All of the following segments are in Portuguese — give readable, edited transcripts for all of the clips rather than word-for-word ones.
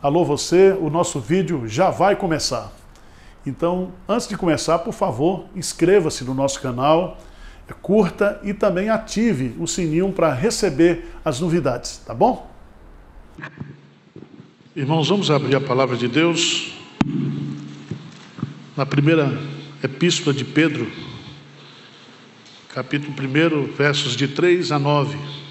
Alô você, o nosso vídeo já vai começar. Então, antes de começar, por favor, inscreva-se no nosso canal, curta e também ative o sininho para receber as novidades, tá bom? Irmãos, vamos abrir a palavra de Deus na primeira epístola de Pedro, capítulo 1, versos de 3 a 9.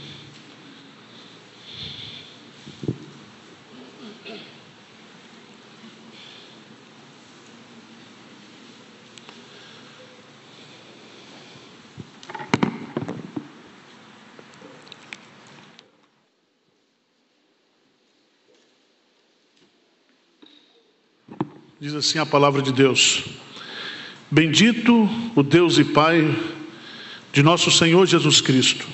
Diz assim a palavra de Deus: Bendito o Deus e Pai de nosso Senhor Jesus Cristo,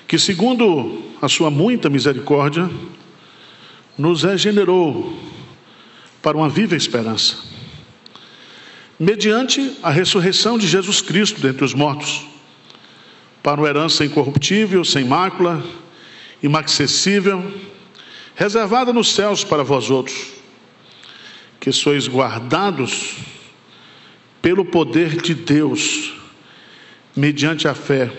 que segundo a sua muita misericórdia, nos regenerou para uma viva esperança, mediante a ressurreição de Jesus Cristo dentre os mortos, para uma herança incorruptível, sem mácula, inacessível, reservada nos céus para vós outros, que sois guardados pelo poder de Deus, mediante a fé,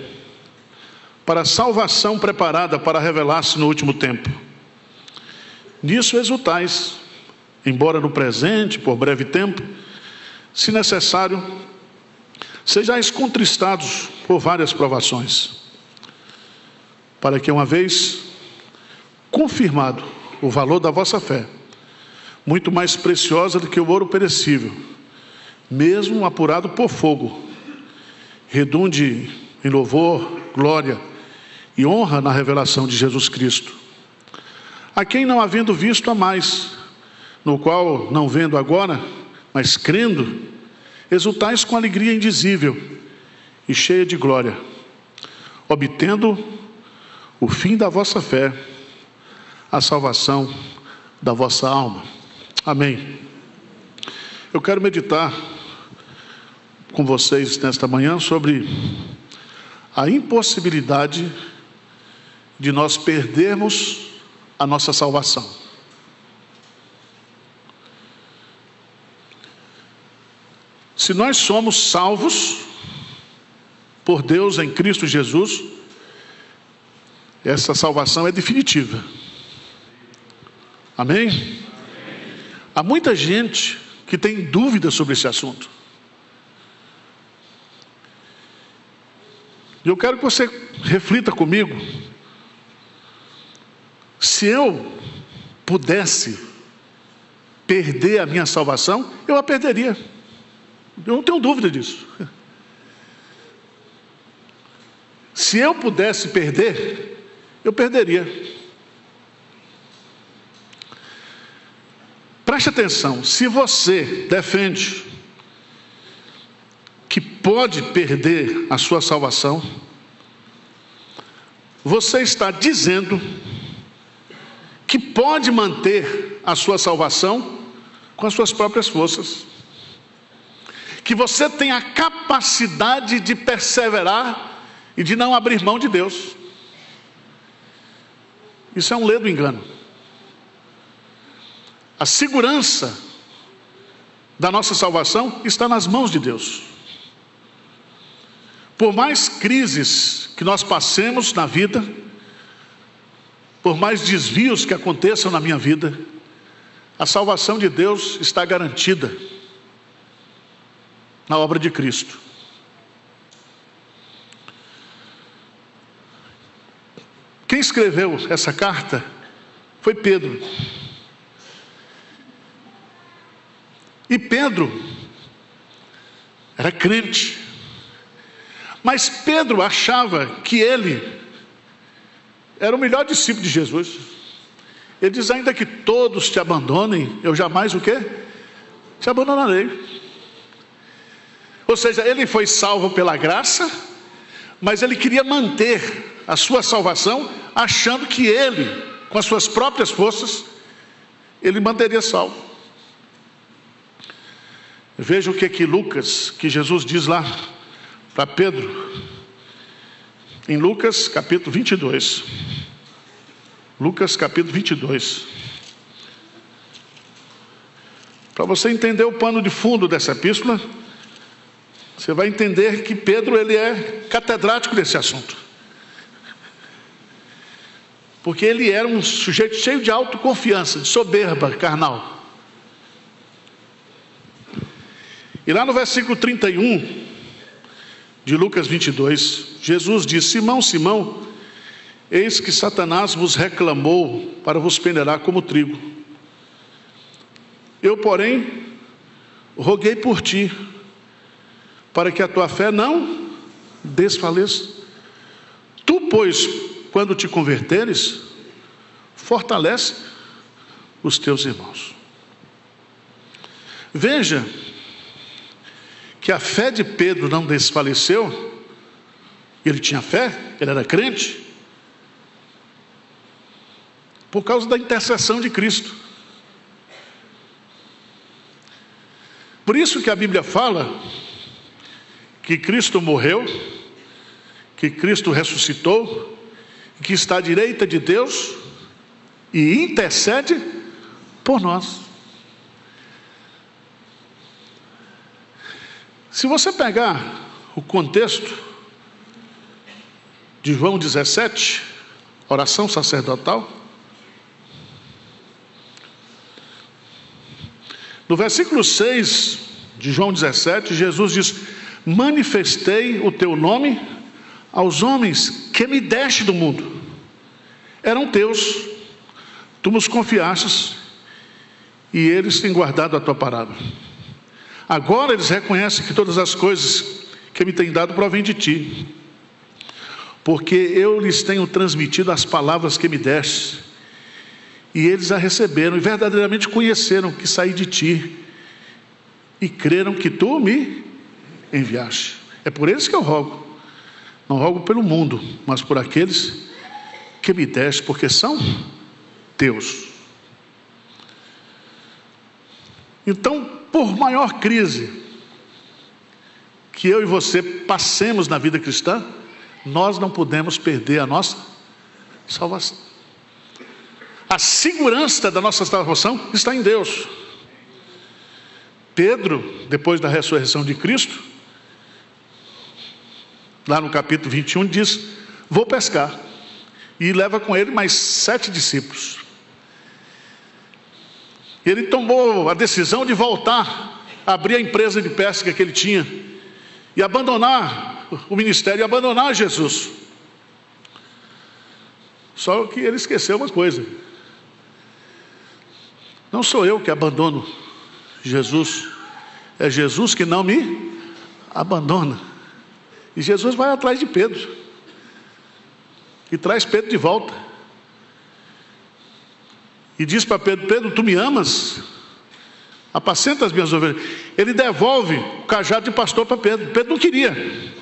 para a salvação preparada para revelar-se no último tempo. Nisso exultais, embora no presente, por breve tempo, se necessário, sejais contristados por várias provações, para que, uma vez confirmado o valor da vossa fé, muito mais preciosa do que o ouro perecível, mesmo apurado por fogo, redunde em louvor, glória e honra na revelação de Jesus Cristo, a quem, não havendo visto a mais, no qual, não vendo agora, mas crendo, exultais com alegria indizível e cheia de glória, obtendo o fim da vossa fé, a salvação da vossa alma. Amém. Eu quero meditar com vocês nesta manhã sobre a impossibilidade de nós perdermos a nossa salvação. Se nós somos salvos por Deus em Cristo Jesus, essa salvação é definitiva. Amém? Há muita gente que tem dúvidas sobre esse assunto. E eu quero que você reflita comigo. Se eu pudesse perder a minha salvação, eu a perderia. Eu não tenho dúvida disso. Se eu pudesse perder, eu perderia. Preste atenção, se você defende que pode perder a sua salvação, você está dizendo que pode manter a sua salvação com as suas próprias forças, que você tem a capacidade de perseverar e de não abrir mão de Deus. Isso é um ledo engano. A segurança da nossa salvação está nas mãos de Deus. Por mais crises que nós passemos na vida, por mais desvios que aconteçam na minha vida, a salvação de Deus está garantida na obra de Cristo. Quem escreveu essa carta foi Pedro. E Pedro era crente, mas Pedro achava que ele era o melhor discípulo de Jesus. Ele diz: ainda que todos te abandonem, eu jamais o quê? Te abandonarei. Ou seja, ele foi salvo pela graça, mas ele queria manter a sua salvação, achando que ele, com as suas próprias forças, ele manteria salvo. Veja o que Lucas, que Jesus diz lá para Pedro, em Lucas capítulo 22. Lucas capítulo 22. Para você entender o pano de fundo dessa epístola, você vai entender que Pedro, ele é catedrático desse assunto. Porque ele era um sujeito cheio de autoconfiança, de soberba carnal. E lá no versículo 31 de Lucas 22, Jesus diz: Simão, Simão, eis que Satanás vos reclamou para vos peneirar como trigo. Eu, porém, roguei por ti, para que a tua fé não desfaleça. Tu, pois, quando te converteres, fortalece os teus irmãos. Veja que a fé de Pedro não desfaleceu. Ele tinha fé, ele era crente, por causa da intercessão de Cristo. Por isso que a Bíblia fala que Cristo morreu, que Cristo ressuscitou, que está à direita de Deus e intercede por nós. Se você pegar o contexto de João 17, oração sacerdotal, no versículo 6 de João 17, Jesus diz: manifestei o teu nome aos homens que me deste do mundo. Eram teus, tu nos confiastes, e eles têm guardado a tua palavra. Agora eles reconhecem que todas as coisas que me têm dado provêm de ti, porque eu lhes tenho transmitido as palavras que me deste, e eles a receberam, e verdadeiramente conheceram que saí de ti, e creram que tu me enviaste. É por eles que eu rogo. Não rogo pelo mundo, mas por aqueles que me deste, porque são teus. Então, por maior crise que eu e você passemos na vida cristã, nós não podemos perder a nossa salvação. A segurança da nossa salvação está em Deus. Pedro, depois da ressurreição de Cristo, lá no capítulo 21, diz: vou pescar. E leva com ele mais 7 discípulos. Ele tomou a decisão de voltar, abrir a empresa de pesca que ele tinha, e abandonar o ministério, e abandonar Jesus. Só que ele esqueceu uma coisa: não sou eu que abandono Jesus, é Jesus que não me abandona. E Jesus vai atrás de Pedro e traz Pedro de volta, e diz para Pedro: Pedro, tu me amas? Apacenta as minhas ovelhas. Ele devolve o cajado de pastor para Pedro. Pedro não queria.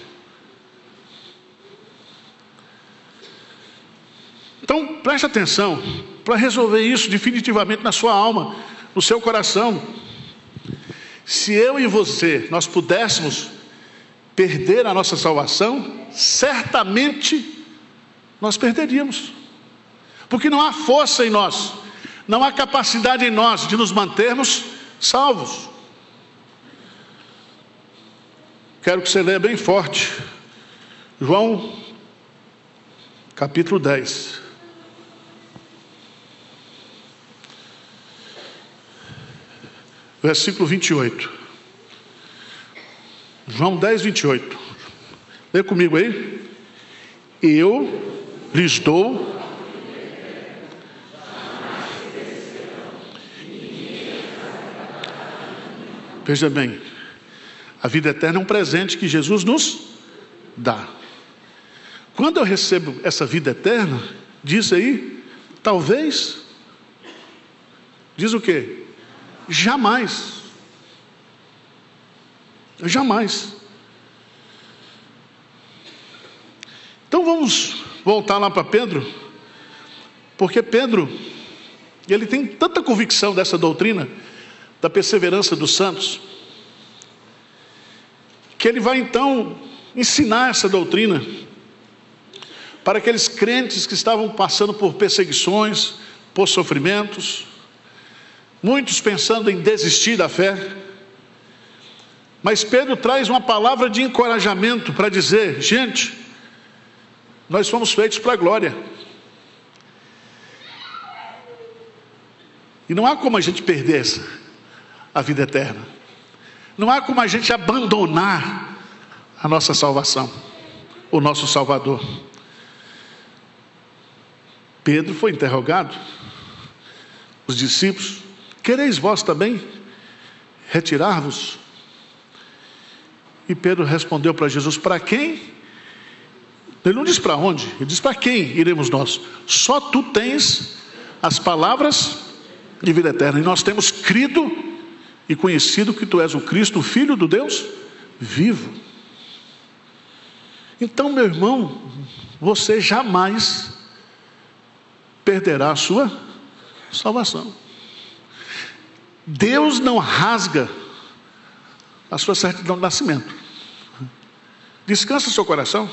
Então preste atenção, para resolver isso definitivamente na sua alma, no seu coração. Se eu e você, nós pudéssemos perder a nossa salvação, certamente nós perderíamos, porque não há força em nós, não há capacidade em nós de nos mantermos salvos. Quero que você leia bem forte João capítulo 10, versículo 28. João 10, 28. Lê comigo aí. Eu lhes dou veja bem, a vida eterna é um presente que Jesus nos dá. Quando eu recebo essa vida eterna, diz aí, talvez, diz o quê? Jamais. Jamais. Então vamos voltar lá para Pedro, porque Pedro, ele tem tanta convicção dessa doutrina da perseverança dos santos, que ele vai então ensinar essa doutrina para aqueles crentes que estavam passando por perseguições, por sofrimentos, muitos pensando em desistir da fé. Mas Pedro traz uma palavra de encorajamento para dizer: gente, nós fomos feitos para a glória. E não há como a gente perder a vida eterna. Não há como a gente abandonar a nossa salvação, o nosso Salvador. Pedro foi interrogado, os discípulos: quereis vós também retirar-vos? E Pedro respondeu para Jesus: para quem? Ele não diz para onde, ele diz: para quem iremos nós? Só tu tens as palavras de vida eterna, e nós temos crido e conhecido que tu és o Cristo, o Filho do Deus vivo. Então, meu irmão, você jamais perderá a sua salvação. Deus não rasga a sua certidão de nascimento. Descansa seu coração.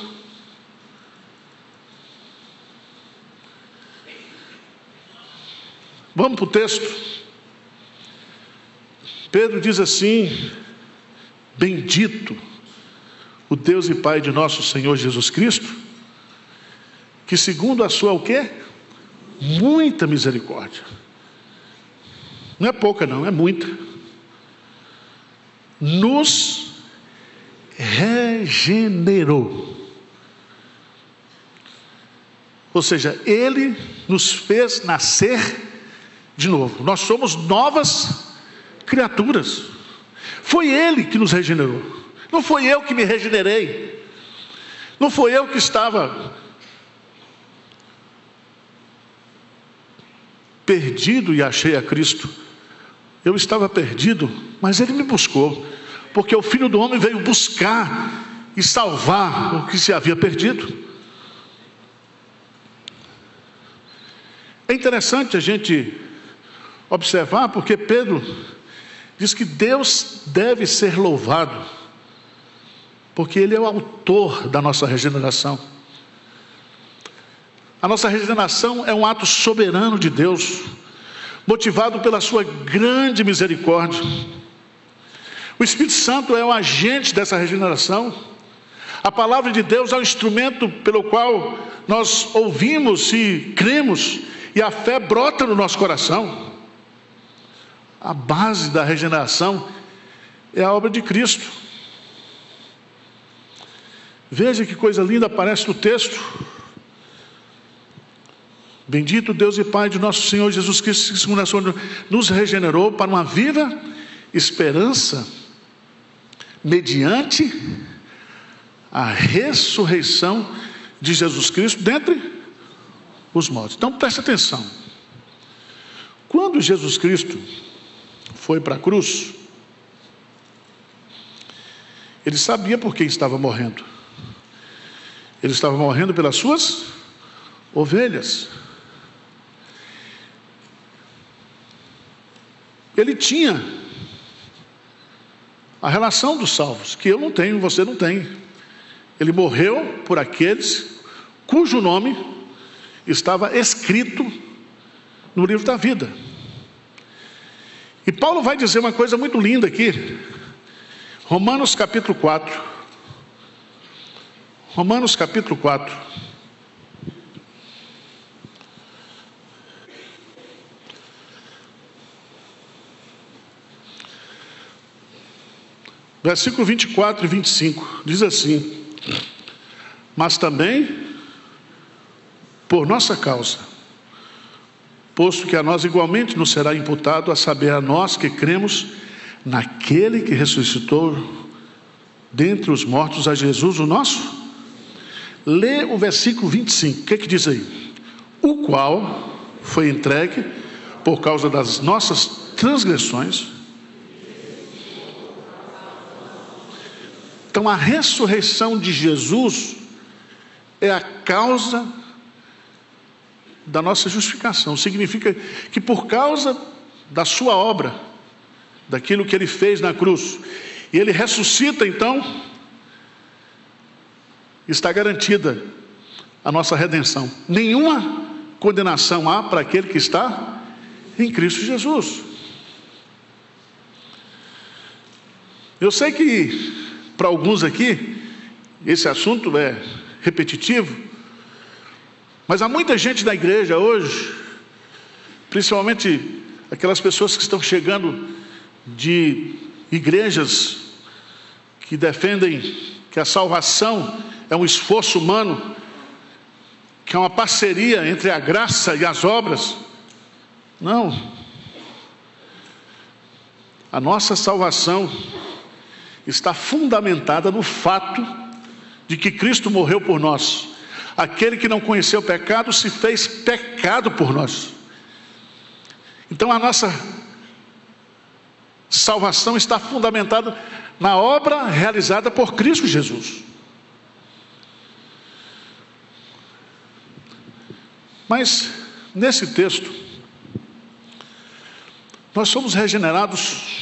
Vamos para o texto. Pedro diz assim: bendito o Deus e Pai de nosso Senhor Jesus Cristo, que segundo a sua o quê? Muita misericórdia. Não é pouca não, é muita. Nos regenerou. Ou seja, Ele nos fez nascer de novo. Nós somos novas criaturas. Foi Ele que nos regenerou. Não foi eu que me regenerei. Não foi eu que estava perdido e achei a Cristo. Eu estava perdido, mas Ele me buscou, porque o Filho do Homem veio buscar e salvar o que se havia perdido. É interessante a gente observar, porque Pedro diz que Deus deve ser louvado, porque Ele é o autor da nossa regeneração. A nossa regeneração é um ato soberano de Deus, motivado pela sua grande misericórdia. O Espírito Santo é o agente dessa regeneração. A palavra de Deus é o instrumento pelo qual nós ouvimos e cremos, e a fé brota no nosso coração. A base da regeneração é a obra de Cristo. Veja que coisa linda aparece no texto. Bendito Deus e Pai de nosso Senhor Jesus Cristo, que segundo a sua nos regenerou para uma viva esperança, mediante a ressurreição de Jesus Cristo dentre os mortos. Então preste atenção. Quando Jesus Cristo foi para a cruz, Ele sabia por quem estava morrendo. Ele estava morrendo pelas suas ovelhas. Ele tinha a relação dos salvos, que eu não tenho, você não tem. Ele morreu por aqueles cujo nome estava escrito no livro da vida. E Paulo vai dizer uma coisa muito linda aqui. Romanos capítulo 4. Romanos capítulo 4. Versículo 24 e 25, diz assim: mas também por nossa causa, posto que a nós igualmente nos será imputado, a saber, a nós que cremos naquele que ressuscitou dentre os mortos a Jesus, o nosso. Lê o versículo 25, o que diz aí? O qual foi entregue por causa das nossas transgressões. Então a ressurreição de Jesus é a causa da nossa justificação. Significa que por causa da sua obra, daquilo que Ele fez na cruz, e Ele ressuscita, então está garantida a nossa redenção. Nenhuma condenação há para aquele que está em Cristo Jesus. Eu sei que para alguns aqui esse assunto é repetitivo, mas há muita gente na igreja hoje, principalmente aquelas pessoas que estão chegando de igrejas que defendem que a salvação é um esforço humano, que é uma parceria entre a graça e as obras. Não. A nossa salvação está fundamentada no fato de que Cristo morreu por nós. Aquele que não conheceu o pecado se fez pecado por nós. Então a nossa salvação está fundamentada na obra realizada por Cristo Jesus. Mas nesse texto, nós somos regenerados.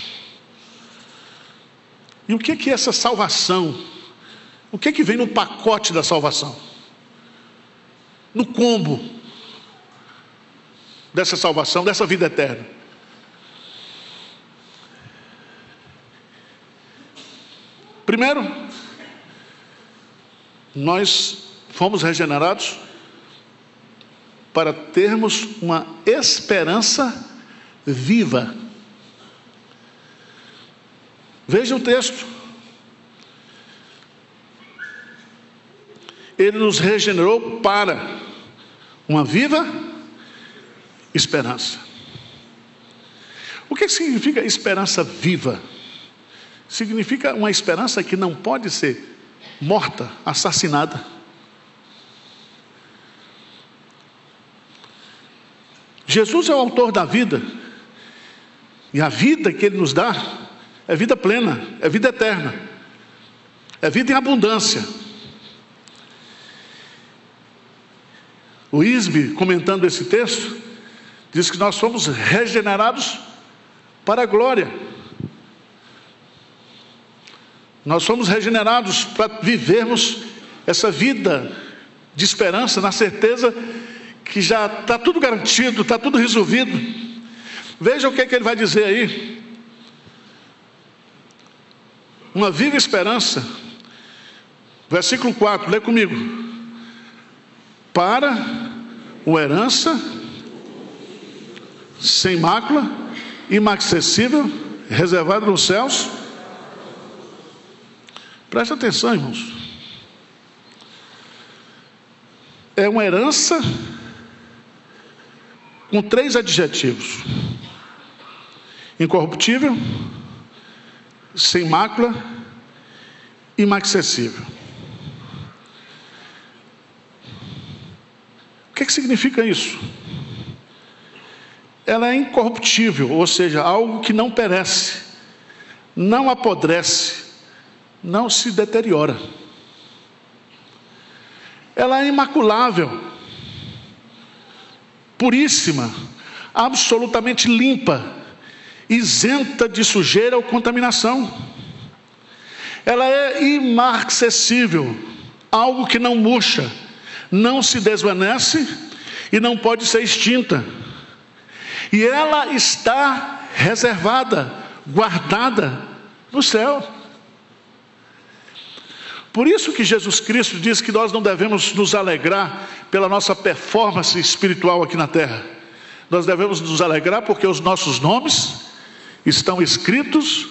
E o que é essa salvação? O que vem no pacote da salvação? No combo dessa salvação, dessa vida eterna? Primeiro, nós fomos regenerados para termos uma esperança viva. Veja o texto. Ele nos regenerou para uma viva esperança. O que significa esperança viva? Significa uma esperança que não pode ser morta, assassinada. Jesus é o autor da vida, e a vida que Ele nos dá é vida plena, é vida eterna, é vida em abundância. O Isbe, comentando esse texto, diz que nós fomos regenerados para a glória. Nós fomos regenerados para vivermos essa vida de esperança, na certeza que já está tudo garantido, está tudo resolvido. Veja o que ele vai dizer aí. Uma viva esperança. Versículo 4, lê comigo. Para uma herança sem mácula, inacessível, reservada nos céus. Presta atenção, irmãos. É uma herança com 3 adjetivos: incorruptível, sem mácula, inacessível. O que significa isso? Ela é incorruptível, ou seja, algo que não perece, não apodrece, não se deteriora. Ela é imaculável, puríssima, absolutamente limpa, isenta de sujeira ou contaminação. Ela é imarcessível, algo que não murcha, não se desvanece e não pode ser extinta. E ela está reservada, guardada no céu. Por isso que Jesus Cristo diz que nós não devemos nos alegrar pela nossa performance espiritual aqui na terra. Nós devemos nos alegrar porque os nossos nomes estão escritos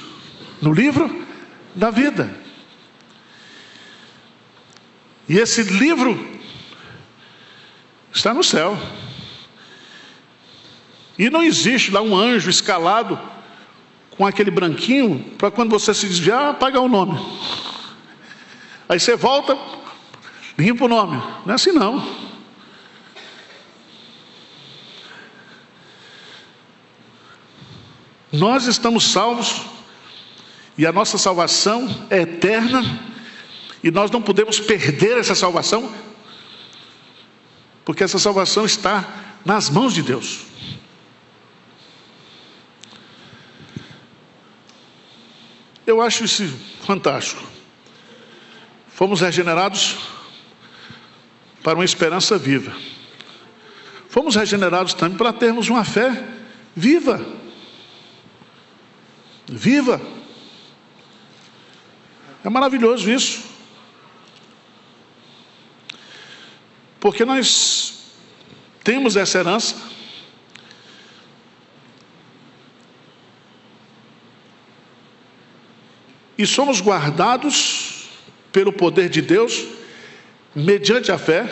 no livro da vida. E esse livro está no céu. E não existe lá um anjo escalado com aquele branquinho para quando você se desviar, apagar o nome. Aí você volta, limpa o nome. Não é assim não. Nós estamos salvos e a nossa salvação é eterna e nós não podemos perder essa salvação, porque essa salvação está nas mãos de Deus. Eu acho isso fantástico. Fomos regenerados para uma esperança viva. Fomos regenerados também para termos uma fé viva. Viva. É maravilhoso isso. Porque nós temos essa herança. E somos guardados pelo poder de Deus, mediante a fé,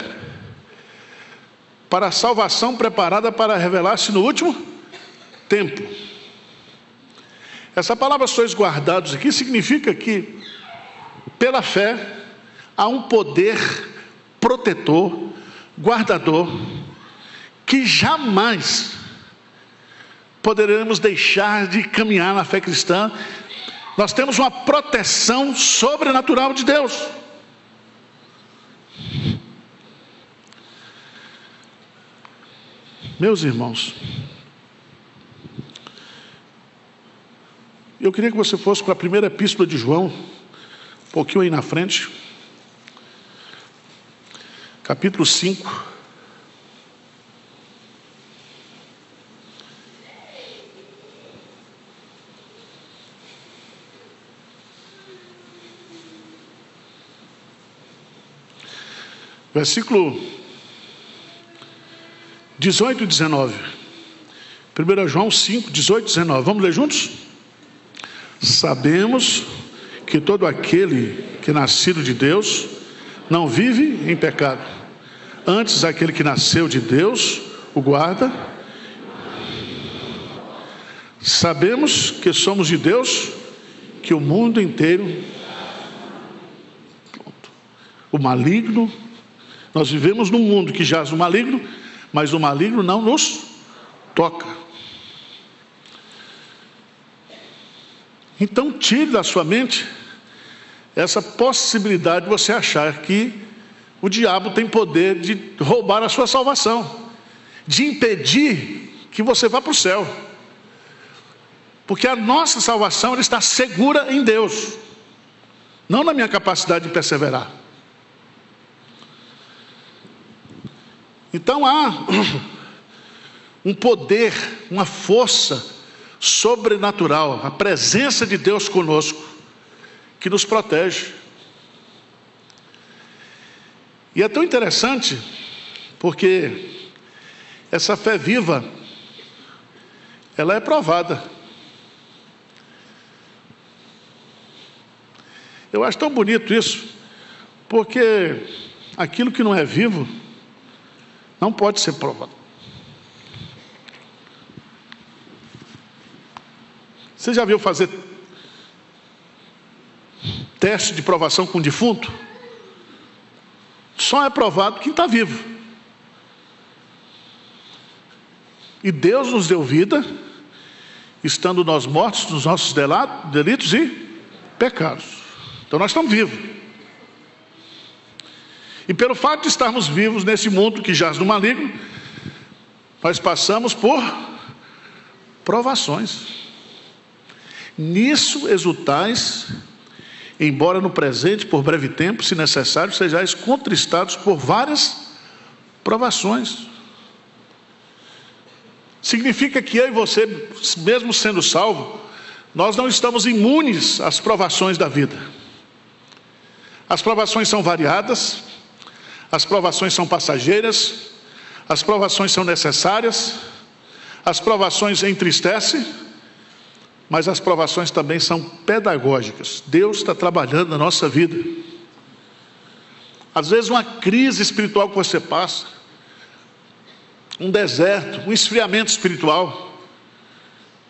para a salvação preparada para revelar-se no último tempo. Essa palavra sois guardados aqui significa que, pela fé, há um poder protetor, guardador, que jamais poderemos deixar de caminhar na fé cristã. Nós temos uma proteção sobrenatural de Deus. Meus irmãos, eu queria que você fosse para a primeira epístola de João, um pouquinho aí na frente, capítulo 5. Versículo 18 e 19. 1 João 5, 18 e 19. Vamos ler juntos? Sabemos que todo aquele que é nascido de Deus não vive em pecado. Antes, aquele que nasceu de Deus o guarda. Sabemos que somos de Deus, que o mundo inteiro, o maligno, nós vivemos num mundo que jaz no maligno, mas o maligno não nos toca. Então tire da sua mente essa possibilidade de você achar que o diabo tem poder de roubar a sua salvação, de impedir que você vá para o céu. Porque a nossa salvação ela está segura em Deus, não na minha capacidade de perseverar. Então há um poder, uma força sobrenatural, a presença de Deus conosco, que nos protege. E é tão interessante, porque essa fé viva, ela é provada. Eu acho tão bonito isso, porque aquilo que não é vivo, não pode ser provado. Você já viu fazer teste de provação com defunto? Só é provado quem está vivo. E Deus nos deu vida, estando nós mortos nos nossos delitos e pecados. Então nós estamos vivos. E pelo fato de estarmos vivos nesse mundo que jaz no maligno, nós passamos por provações. Nisso exultais, embora no presente, por breve tempo, se necessário, sejais contristados por várias provações. Significa que eu e você, mesmo sendo salvo, nós não estamos imunes às provações da vida. As provações são variadas, as provações são passageiras, as provações são necessárias, as provações entristecem, mas as provações também são pedagógicas. Deus está trabalhando na nossa vida. Às vezes uma crise espiritual que você passa, um deserto, um esfriamento espiritual,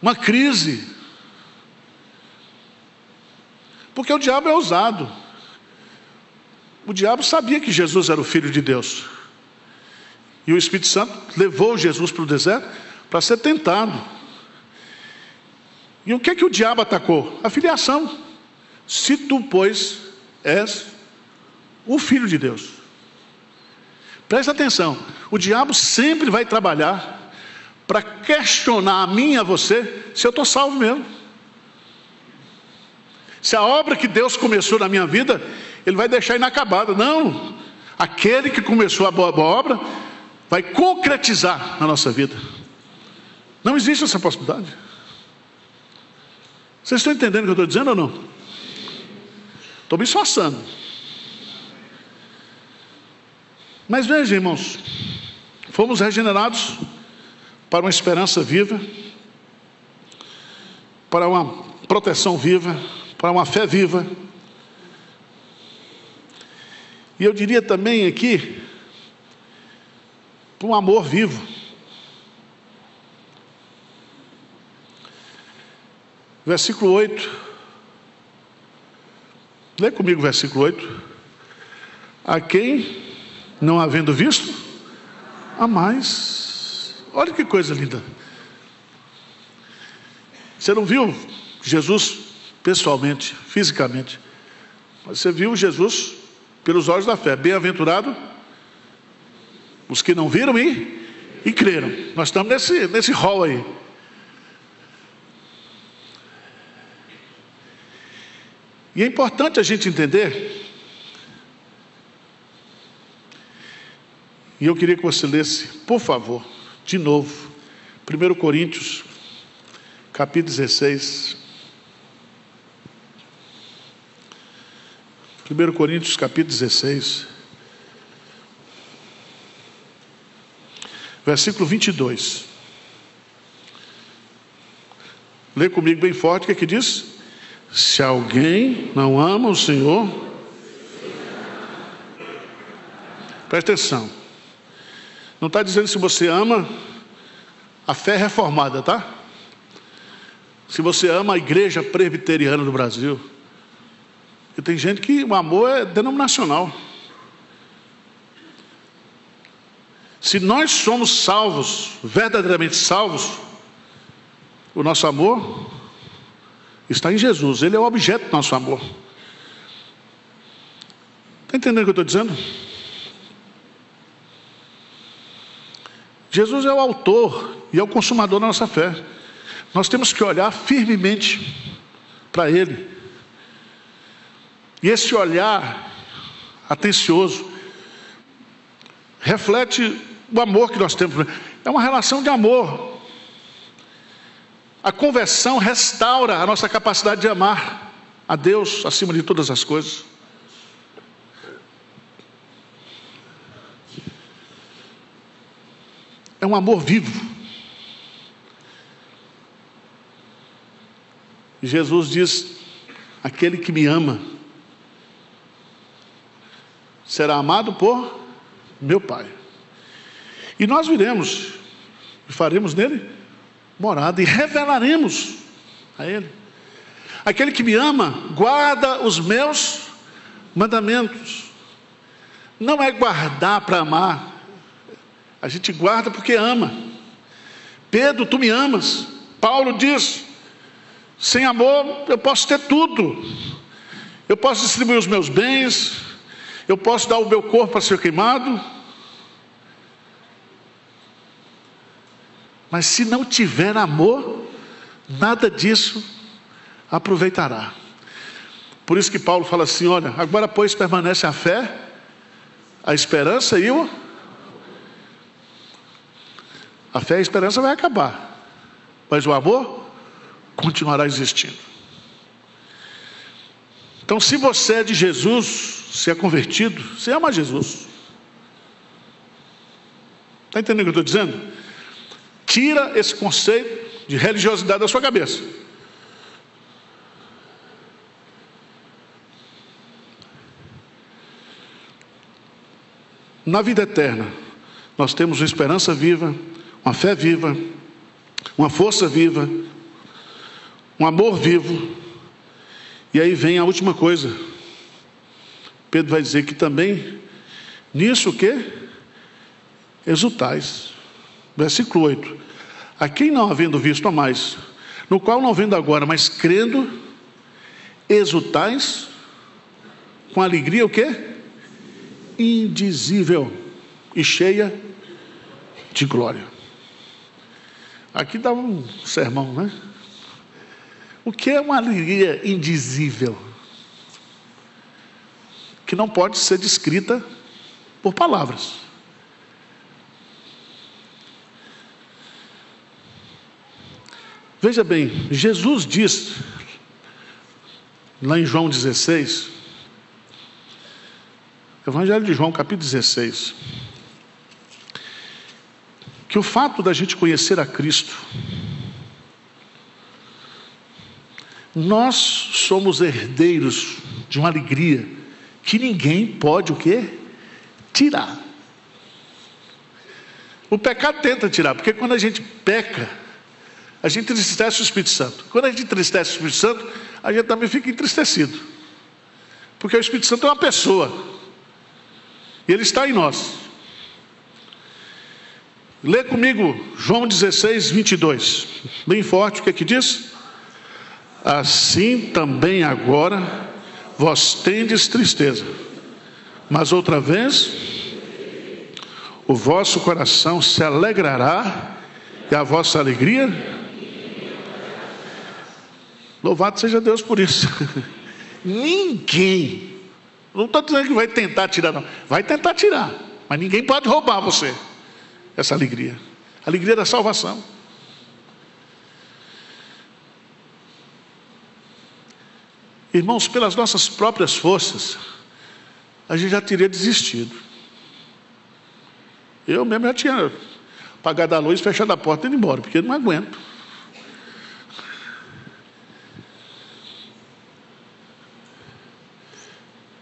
uma crise, porque o diabo é ousado. O diabo sabia que Jesus era o Filho de Deus. E o Espírito Santo levou Jesus para o deserto para ser tentado. E o que é que o diabo atacou? A filiação. Se tu, pois, és o Filho de Deus. Presta atenção. O diabo sempre vai trabalhar para questionar a mim e a você se eu estou salvo mesmo. Se a obra que Deus começou na minha vida, Ele vai deixar inacabada. Não, aquele que começou a boa obra vai concretizar na nossa vida. Não existe essa possibilidade. Vocês estão entendendo o que eu estou dizendo ou não? Estou me esforçando. Mas veja, irmãos, fomos regenerados para uma esperança viva, para uma proteção viva, para uma fé viva. E eu diria também aqui, para um amor vivo. Versículo 8. Lê comigo o versículo 8. A quem, não havendo visto, a mais. Olha que coisa linda. Você não viu Jesus pessoalmente, fisicamente, mas você viu Jesus pelos olhos da fé. Bem-aventurado os que não viram e creram. Nós estamos nesse rol aí. E é importante a gente entender, e eu queria que você lesse, por favor, de novo, 1 Coríntios, capítulo 16. 1 Coríntios, capítulo 16. Versículo 22. Lê comigo bem forte, o que é que diz? Se alguém não ama o Senhor, presta atenção, não está dizendo se você ama a fé reformada, tá? Se você ama a igreja presbiteriana do Brasil, porque tem gente que o amor é denominacional. Se nós somos salvos, verdadeiramente salvos, o nosso amor está em Jesus. Ele é o objeto do nosso amor. Está entendendo o que eu estou dizendo? Jesus é o autor e é o consumador da nossa fé. Nós temos que olhar firmemente para Ele. E esse olhar atencioso reflete o amor que nós temos. É uma relação de amor. A conversão restaura a nossa capacidade de amar a Deus acima de todas as coisas. É um amor vivo. E Jesus diz: aquele que me ama será amado por meu Pai. E nós viremos e faremos nele morada e revelaremos a Ele. Aquele que me ama guarda os meus mandamentos. Não é guardar para amar. A gente guarda porque ama. Pedro, tu me amas. Paulo diz: sem amor eu posso ter tudo. Eu posso distribuir os meus bens. Eu posso dar o meu corpo para ser queimado. Mas se não tiver amor, nada disso aproveitará. Por isso que Paulo fala assim: olha, agora pois permanece a fé, a esperança e a fé e a esperança vai acabar, mas o amor continuará existindo. Então, se você é de Jesus, se é convertido, você ama Jesus. Está entendendo o que eu estou dizendo? Tira esse conceito de religiosidade da sua cabeça. Na vida eterna, nós temos uma esperança viva, uma fé viva, uma força viva, um amor vivo. E aí vem a última coisa. Pedro vai dizer que também, nisso o quê? Exultais. Versículo 8. A quem não havendo visto a mais, no qual não vendo agora, mas crendo, exultais com alegria o quê? Indizível e cheia de glória. Aqui dá um sermão, né? O que é uma alegria indizível? Que não pode ser descrita por palavras. Veja bem, Jesus diz, lá em João 16, Evangelho de João, capítulo 16. Que o fato da gente conhecer a Cristo, nós somos herdeiros de uma alegria que ninguém pode o quê? Tirar. O pecado tenta tirar, porque quando a gente peca, a gente entristece o Espírito Santo. Quando a gente entristece o Espírito Santo, a gente também fica entristecido. Porque o Espírito Santo é uma pessoa. E ele está em nós. Lê comigo João 16, 22. Bem forte, o que é que diz? Assim também agora vós tendes tristeza, mas outra vez o vosso coração se alegrará e a vossa alegria. Louvado seja Deus por isso. Ninguém, não estou dizendo que vai tentar tirar, não. Vai tentar tirar, mas ninguém pode roubar você essa alegria. A alegria da salvação. Irmãos, pelas nossas próprias forças, a gente já teria desistido. Eu mesmo já tinha apagado a luz, fechado a porta e ido embora, porque eu não aguento.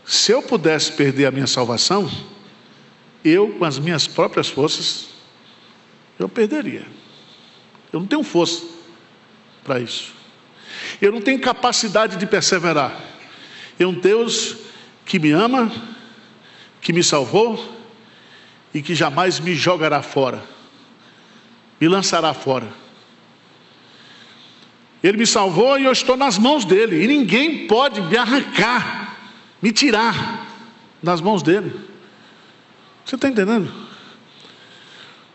Se eu pudesse perder a minha salvação, eu, com as minhas próprias forças, eu perderia. Eu não tenho força para isso. Eu não tenho capacidade de perseverar. É um Deus que me ama, que me salvou e que jamais me jogará fora, me lançará fora. Ele me salvou e eu estou nas mãos dele, e ninguém pode me arrancar, me tirar das mãos dele. Você está entendendo?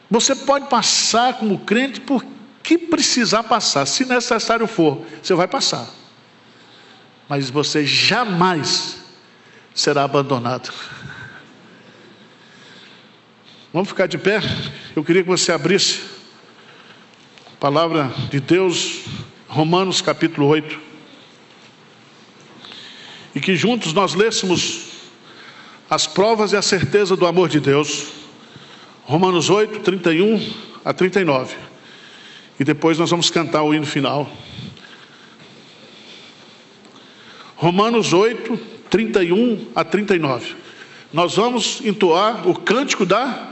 Você pode passar como crente por que precisar passar, se necessário for, você vai passar, mas você jamais será abandonado. Vamos ficar de pé? Eu queria que você abrisse a palavra de Deus, Romanos capítulo 8, e que juntos nós lêssemos as provas e a certeza do amor de Deus. Romanos 8, 31 a 39. E depois nós vamos cantar o hino final. Romanos 8, 31 a 39. Nós vamos entoar o cântico da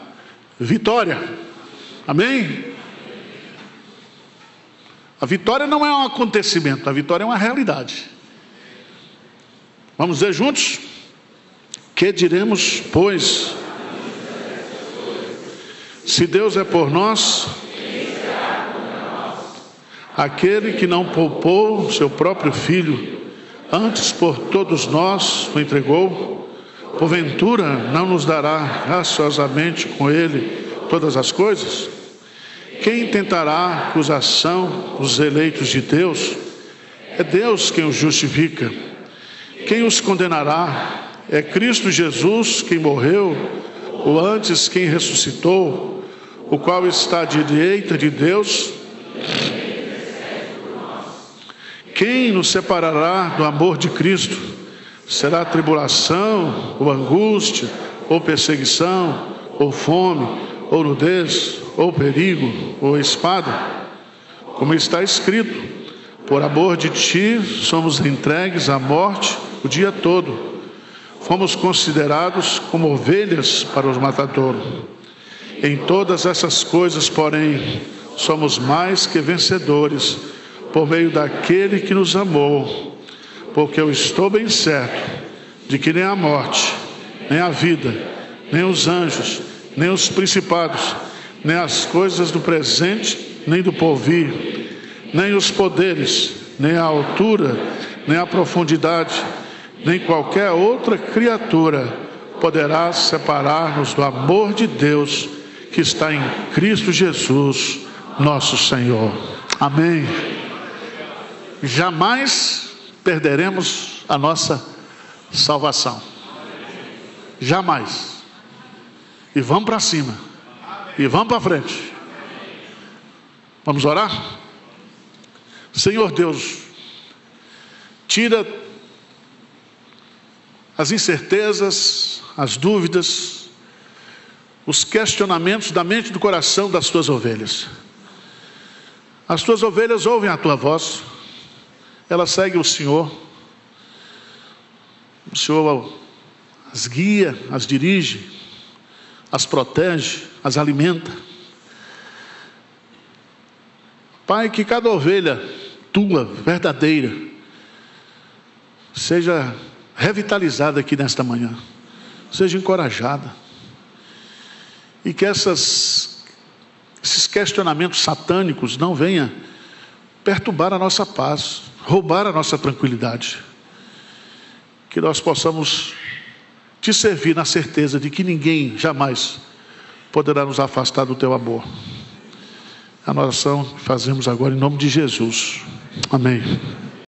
vitória. Amém? A vitória não é um acontecimento, a vitória é uma realidade. Vamos dizer juntos? Que diremos, pois? Se Deus é por nós, aquele que não poupou seu próprio filho, antes por todos nós o entregou, porventura não nos dará graciosamente com ele todas as coisas? Quem tentará acusação dos eleitos de Deus? É Deus quem os justifica. Quem os condenará? É Cristo Jesus quem morreu, ou antes quem ressuscitou, o qual está à direita de Deus. Quem nos separará do amor de Cristo? Será tribulação, ou angústia, ou perseguição, ou fome, ou nudez, ou perigo, ou espada? Como está escrito: por amor de ti somos entregues à morte o dia todo. Fomos considerados como ovelhas para os matadouros. Em todas essas coisas, porém, somos mais que vencedores por meio daquele que nos amou, porque eu estou bem certo de que nem a morte, nem a vida, nem os anjos, nem os principados, nem as coisas do presente, nem do porvir, nem os poderes, nem a altura, nem a profundidade, nem qualquer outra criatura poderá separar-nos do amor de Deus que está em Cristo Jesus, nosso Senhor. Amém. Jamais perderemos a nossa salvação. Jamais. E vamos para cima. E vamos para frente. Vamos orar? Senhor Deus, tira as incertezas, as dúvidas, os questionamentos da mente e do coração das tuas ovelhas. As tuas ovelhas ouvem a tua voz, elas seguem o Senhor as guia, as dirige, as protege, as alimenta. Pai, que cada ovelha tua, verdadeira, seja revitalizada aqui nesta manhã, seja encorajada, e que esses questionamentos satânicos não venham perturbar a nossa paz, roubar a nossa tranquilidade. Que nós possamos te servir na certeza de que ninguém jamais poderá nos afastar do teu amor. A oração que fazemos agora em nome de Jesus. Amém.